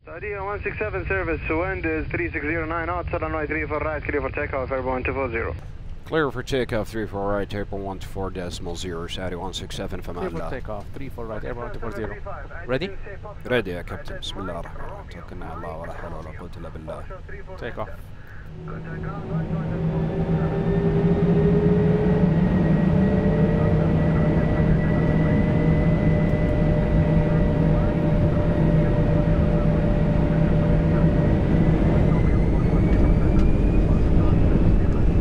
Saudi 167 service, wind is 3609 knots, runway 34 right, clear for takeoff, airborne 240. Clear for takeoff 34 right, airborne 124.0, Saudi 167 from Clear for Allah. takeoff 34 right, airborne 240. Ready? Ready يا كابتن بسم الله الرحمن الرحيم توكلنا على الله ولا حول ولا قوة إلا بالله. Takeoff.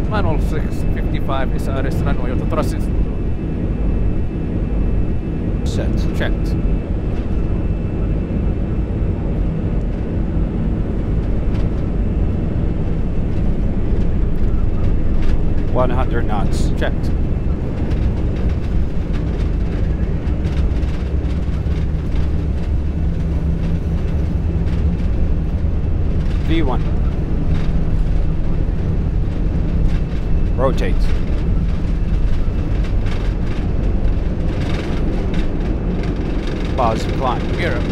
Manual 655 SRS runway of the thrusters. Set. Checked. $100 knots. Checked. V1. Rotate. Pause and climb. Gear up.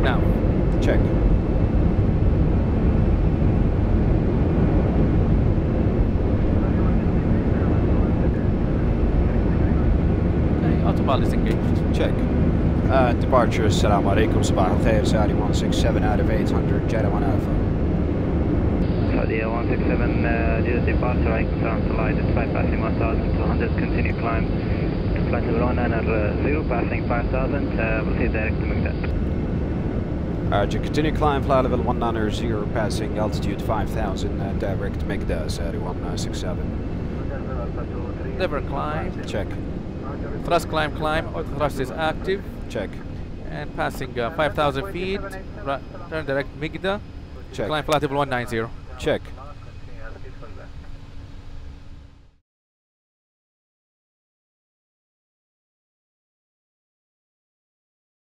Now. Check. Okay, autopilot is engaged. Check. Departure, assalamu alaikum, sabah al-khair, Saudi 167 out of 800, Jeddah 1 Alpha. Saudi 167, due to departure, I confirm flight is 5 passing 1200, continue climb to flight level 190, passing 5000, proceed direct to Baghdad. To continue climb, flight level 190, passing altitude 5000, direct Migda, Saudi 167. Lever climb. Check. Thrust climb. Auto thrust is active. Check. And passing 5,000 feet. Turn direct Migda. Check. Climb flight level 190. Check.